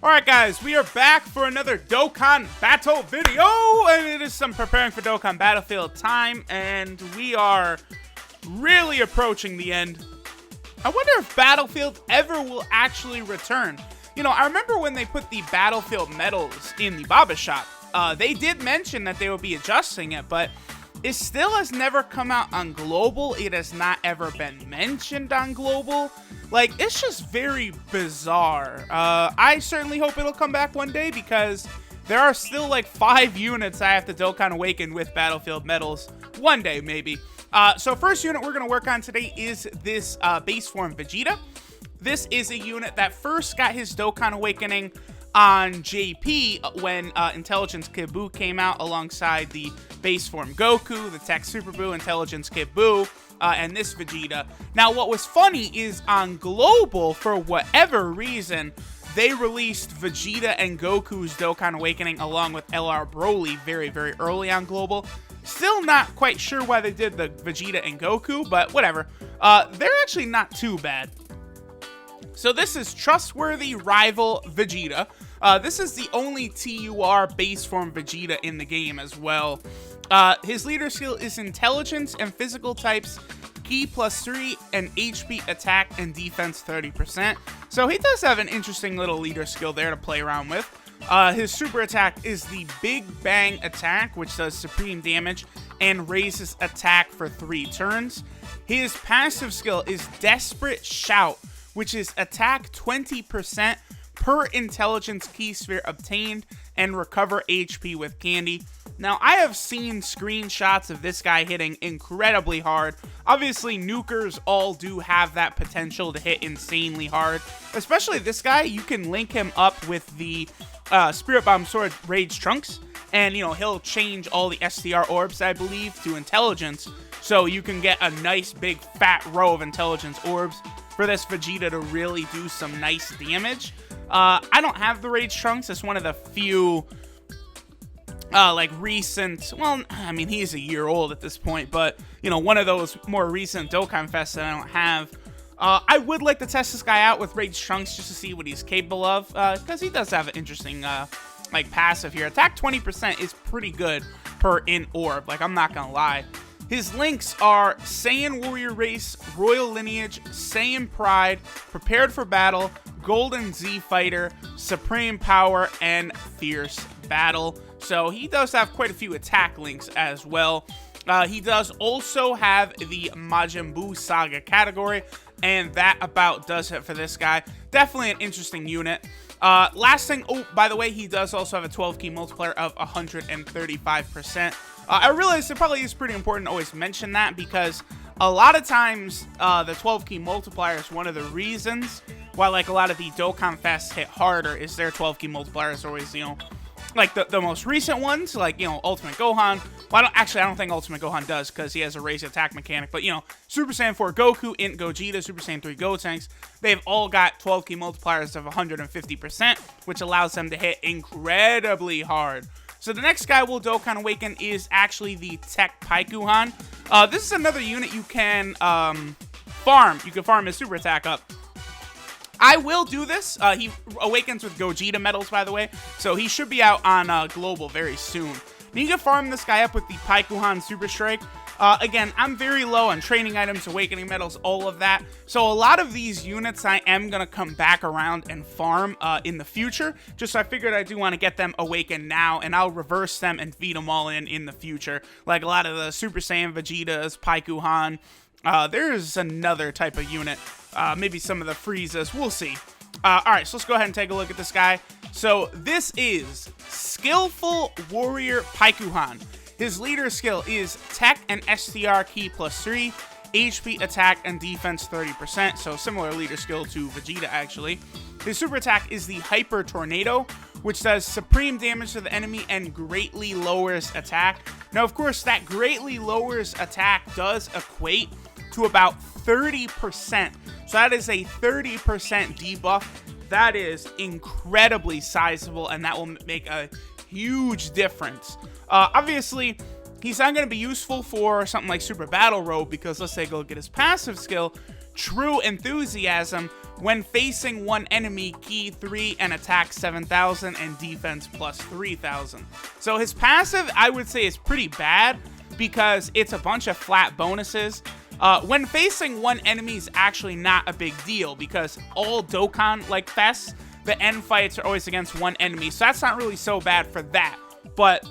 Alright guys, we are back for another Dokkan battle video, and it is some preparing for Dokkan Battlefield time, and we are really approaching the end. I wonder if Battlefield ever will actually return. You know, I remember when they put the Battlefield medals in the Baba shop, they did mention that they would be adjusting it, but it still has never come out on global. It has not ever been mentioned on global. Like, it's just very bizarre. I certainly hope it'll come back one day because there are still like 5 units I have to Dokkan Awaken with Battlefield medals. One day, maybe. So first unit we're going to work on today is this base form Vegeta. This is a unit that first got his Dokkan Awakening on JP when Intelligence Kid Buu came out alongside the base form Goku, the TEQ Super Buu, Intelligence Kid Buu, and this Vegeta. Now, what was funny is on Global, for whatever reason, they released Vegeta and Goku's Dokkan Awakening along with LR Broly very, very early on Global. Still not quite sure why they did the Vegeta and Goku, but whatever. They're actually not too bad. So this is Trustworthy Rival Vegeta. This is the only TUR base form Vegeta in the game as well. His leader skill is Intelligence and Physical types, Ki +3, and HP attack and defense 30%. So he does have an interesting little leader skill there to play around with. His super attack is the Big Bang attack, which does supreme damage and raises attack for 3 turns. His passive skill is Desperate Shout, which is attack 20% per intelligence key sphere obtained and recover HP with candy. Now, I have seen screenshots of this guy hitting incredibly hard. Obviously, nukers all do have that potential to hit insanely hard. Especially this guy, you can link him up with the Spirit Bomb Sword Rage Trunks, and, you know, he'll change all the STR orbs, I believe, to intelligence, so you can get a nice big fat row of intelligence orbs for this Vegeta to really do some nice damage. I don't have the Rage Trunks. It's one of the few like recent, well, I mean, he's a year old at this point, but, you know, one of those more recent Dokkan Fests that I don't have. I would like to test this guy out with Rage Trunks just to see what he's capable of, because he does have an interesting, like, passive here. Attack 20% is pretty good per in orb, like, I'm not gonna lie. His links are Saiyan Warrior Race, Royal Lineage, Saiyan Pride, Prepared for Battle, Golden Z Fighter, Supreme Power, and Fierce Battle. So he does have quite a few attack links as well. He does also have the Majin Buu Saga category, and that about does it for this guy. Definitely an interesting unit. Last thing, oh, by the way, he does also have a 12 key multiplier of 135%. I realize it probably is pretty important to always mention that because a lot of times the 12 key multiplier is one of the reasons why, like, a lot of the Dokkan Fests hit harder is their 12 key multiplier is always, you know, like the most recent ones, like, you know, Ultimate Gohan. Well, I don't think Ultimate Gohan does because he has a raised attack mechanic, but, you know, Super Saiyan 4 Goku, Int Gogeta, Super Saiyan 3 Gotenks, they've all got 12 key multipliers of 150%, which allows them to hit incredibly hard. So the next guy we'll Dokkan Awaken is actually the TEQ PAIKUHAN. This is another unit you can farm. You can farm his super attack up. I will do this. He awakens with Gogeta medals, by the way, so he should be out on Global very soon. You can farm this guy up with the PAIKUHAN Super Strike. Again, I'm very low on training items, awakening medals, all of that. So a lot of these units I am going to come back around and farm in the future. Just so I figured I do want to get them awakened now, and I'll reverse them and feed them all in the future. Like a lot of the Super Saiyan Vegetas, PAIKUHAN. There's another type of unit. Maybe some of the Friezas. We'll see. Alright, so let's go ahead and take a look at this guy. So this is Skillful Warrior PAIKUHAN. His leader skill is Tech and STR Ki +3, HP attack and defense 30%, so similar leader skill to Vegeta actually. His super attack is the Hyper Tornado, which does supreme damage to the enemy and greatly lowers attack. Now, of course, that greatly lowers attack does equate to about 30%, so that is a 30% debuff. That is incredibly sizable, and that will make a huge difference. Obviously, he's not going to be useful for something like Super Battle Robe because let's say go get his passive skill, True Enthusiasm, When facing one enemy, key 3 and attack 7,000 and defense plus 3,000. So his passive, I would say, is pretty bad because it's a bunch of flat bonuses. When facing one enemy is actually not a big deal because all Dokkan, like Fests, the end fights are always against one enemy. So that's not really so bad for that. But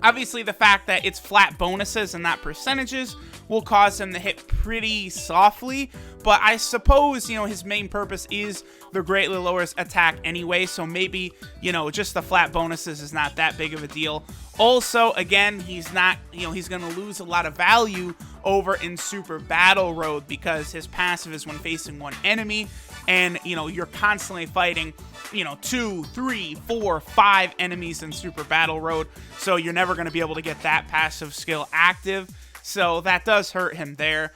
obviously the fact that it's flat bonuses and not percentages will cause him to hit pretty softly. But I suppose, you know, his main purpose is the greatly lowers attack anyway. So maybe, you know, just the flat bonuses is not that big of a deal. Also, again, he's not, you know, he's going to lose a lot of value over in Super Battle Road because his passive is when facing one enemy. And, you know, you're constantly fighting, you know, 2, 3, 4, 5 enemies in Super Battle Road. So you're never going to be able to get that passive skill active. So that does hurt him there.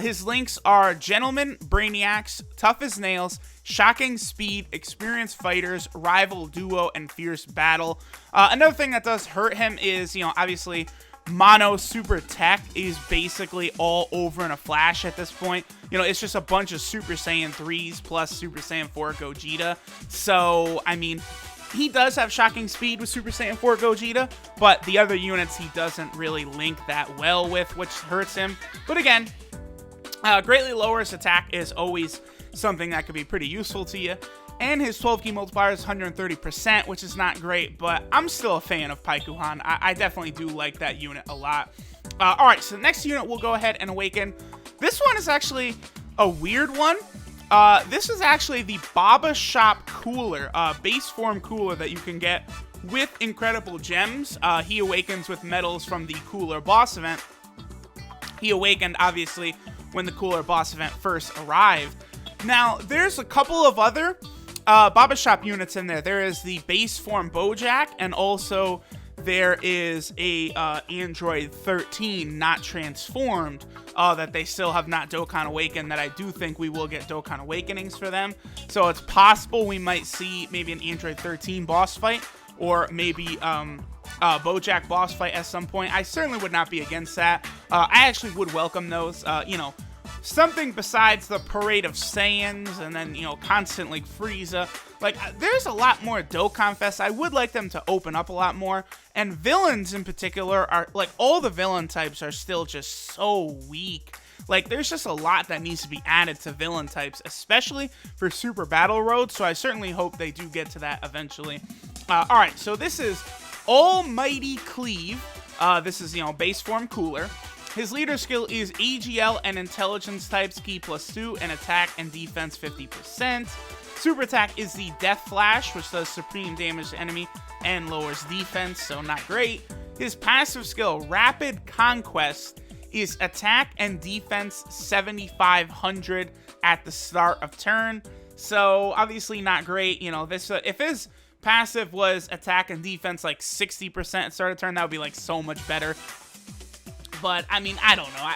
His links are Gentlemen, Brainiacs, Tough as Nails, Shocking Speed, Experienced Fighters, Rival Duo, and Fierce Battle. Another thing that does hurt him is, you know, obviously Mono Super TEQ is basically all over in a flash at this point. You know, it's just a bunch of Super Saiyan 3s plus Super Saiyan 4 Gogeta. So, I mean, he does have Shocking Speed with Super Saiyan 4 Gogeta, but the other units he doesn't really link that well with, which hurts him. But again, greatly lowers attack is always something that could be pretty useful to you. And his 12 key multiplier is 130%, which is not great, but I'm still a fan of PAIKUHAN. I definitely do like that unit a lot. Alright, so the next unit we'll go ahead and awaken. This one is actually a weird one. This is actually the Baba Shop Cooler, base form cooler that you can get with incredible gems. He awakens with medals from the Cooler boss event. He awakened, obviously, when the Cooler boss event first arrived. Now, there's a couple of other Baba Shop units in there. There is the base form Bojack, and also there is a Android 13 not transformed that they still have not Dokkan Awakened, that I do think we will get Dokkan Awakenings for them. So it's possible we might see maybe an Android 13 boss fight, or maybe Bojack boss fight at some point. I certainly would not be against that. I actually would welcome those. You know, something besides the parade of Saiyans and then, you know, constant like Frieza. Like, there's a lot more Dokkan Fest. I would like them to open up a lot more. And villains in particular are, like, all the villain types are still just so weak. Like, there's just a lot that needs to be added to villain types, especially for Super Battle Road. So I certainly hope they do get to that eventually. Alright, so this is Almighty Cleave. This is, you know, base form Cooler. His leader skill is AGL and Intelligence types, key +2, and attack and defense 50%. Super attack is the Death Flash, which does supreme damage to enemy and lowers defense, so not great. His passive skill, Rapid Conquest, is attack and defense 7,500 at the start of turn, so obviously not great. You know, this if his passive was attack and defense like 60% at start of turn, that would be like so much better. But, I mean, I don't know.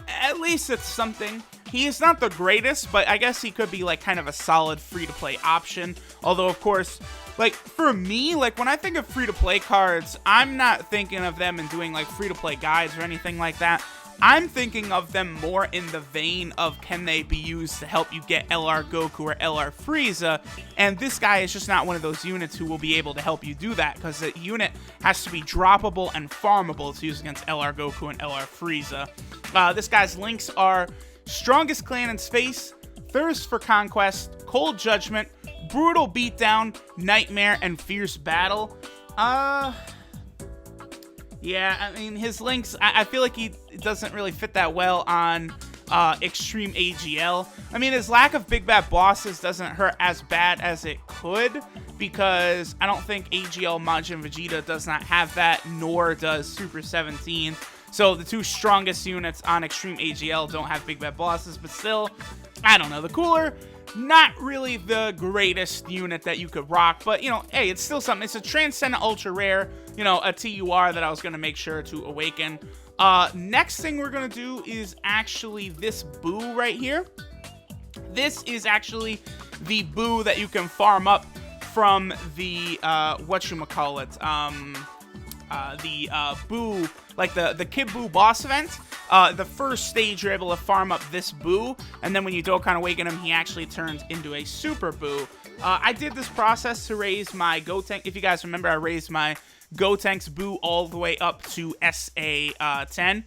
At least it's something. He is not the greatest, but I guess he could be, like, kind of a solid free-to-play option. Although, of course, like, for me, like, when I think of free-to-play cards, I'm not thinking of them and doing, like, free-to-play guides or anything like that. I'm thinking of them more in the vein of can they be used to help you get LR Goku or LR Frieza, and this guy is just not one of those units who will be able to help you do that, because the unit has to be droppable and farmable to use against LR Goku and LR Frieza. This guy's links are Strongest Clan in Space, Thirst for Conquest, Cold Judgment, Brutal Beatdown, Nightmare, and Fierce Battle. Yeah, I mean, his links, I feel like he doesn't really fit that well on Extreme AGL. I mean, his lack of big bad bosses doesn't hurt as bad as it could, because I don't think AGL Majin Vegeta does not have that, nor does Super 17. So the two strongest units on Extreme AGL don't have big bad bosses, but still, I don't know. The Cooler, not really the greatest unit that you could rock, but, you know, hey, it's still something. It's a Transcendent Ultra Rare, you know, a TUR that I was going to make sure to awaken. Next thing we're going to do is actually this Boo right here. This is actually the Boo that you can farm up from the, whatchamacallit, Boo, like the Kid Boo boss event. The first stage, you're able to farm up this Boo, and then when you Dokkan Awaken him, he actually turns into a Super Boo. I did this process to raise my Gotenks. If you guys remember, I raised my Gotenks Boo all the way up to SA10.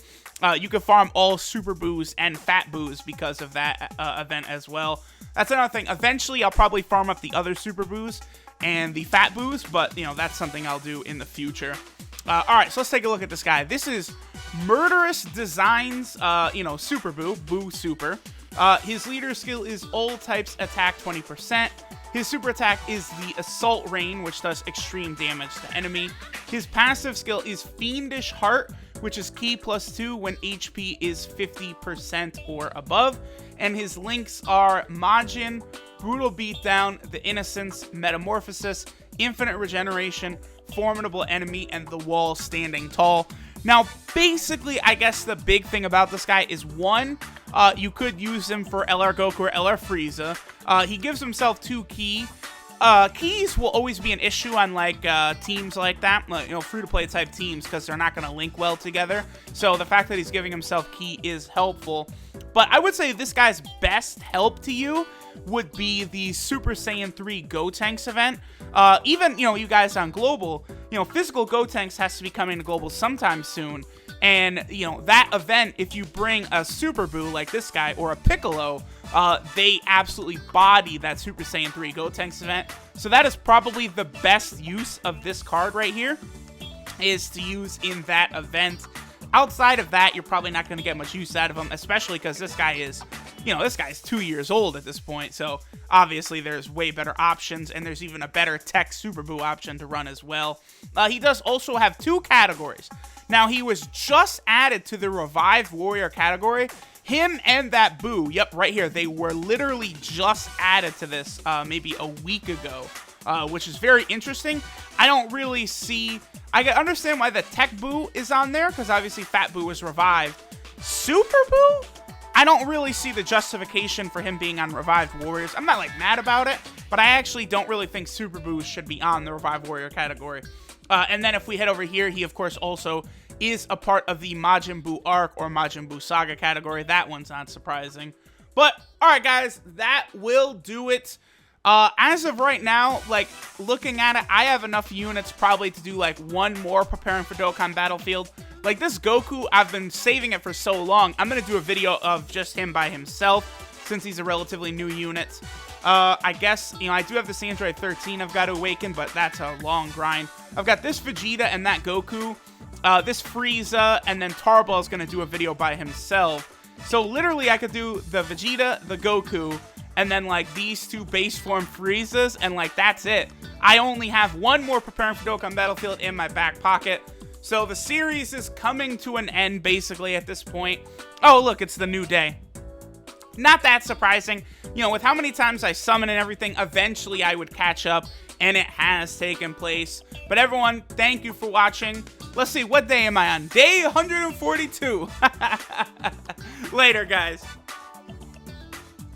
You can farm all Super Boos and Fat Boos because of that event as well. That's another thing. Eventually, I'll probably farm up the other Super Boos and the Fat Boos, but, you know, that's something I'll do in the future. Alright, so let's take a look at this guy. This is Murderous Designs, you know, Super Boo, Boo Super. His leader skill is all types attack 20%. His super attack is the Assault Rain, which does extreme damage to enemy. His passive skill is Fiendish Heart, which is Ki +2 when HP is 50% or above. And his links are Majin, Brutal Beatdown, The Innocence, Metamorphosis, Infinite Regeneration, Formidable Enemy, and The Wall Standing Tall. Now, basically, I guess the big thing about this guy is, one, you could use him for LR Goku or LR Frieza. He gives himself 2 Ki. Keys will always be an issue on, like, teams like that, like, you know, free-to-play type teams, because they're not going to link well together. So the fact that he's giving himself Ki is helpful. But I would say this guy's best help to you would be the Super Saiyan 3 Gotenks event. Even, you know, you guys on Global, you know, physical Gotenks has to be coming to Global sometime soon. And, you know, that event, if you bring a Super Boo like this guy or a Piccolo, they absolutely body that Super Saiyan 3 Gotenks event. So that is probably the best use of this card right here, is to use in that event. Outside of that, you're probably not going to get much use out of him, especially because this guy is, you know, this guy's 2 years old at this point. So obviously there's way better options, and there's even a better TEQ Super Boo option to run as well. He does also have 2 categories. Now, he was just added to the Revived Warrior category. Him and that Boo, yep, right here, they were literally just added to this maybe a week ago, which is very interesting. I don't really see... I can understand why the TEQ Boo is on there, because obviously Fat Boo was revived. Super Boo? I don't really see the justification for him being on Revived Warriors. I'm not, like, mad about it, but I actually don't really think Super Boo should be on the Revived Warrior category. And then if we head over here, he, of course, also is a part of the Majin Buu Arc or Majin Buu Saga category. That one's not surprising. But, alright, guys, that will do it. As of right now, like, looking at it, I have enough units probably to do, like, one more preparing for Dokkan Battlefield. Like, this Goku, I've been saving it for so long. I'm going to do a video of just him by himself, since he's a relatively new unit. I guess, you know, I do have this Android 13 I've got to awaken, but that's a long grind. I've got this Vegeta and that Goku, this Frieza, and then Tarbell is going to do a video by himself. So, literally, I could do the Vegeta, the Goku, and then, like, these 2 base form Friezas, and, like, that's it. I only have one more preparing for Dokkan Battlefield in my back pocket. So, the series is coming to an end, basically, at this point. Oh, look, it's the new day. Not that surprising. You know, with how many times I summon and everything, eventually I would catch up, and it has taken place. But everyone, thank you for watching. Let's see, what day am I on? Day 142. Later, guys.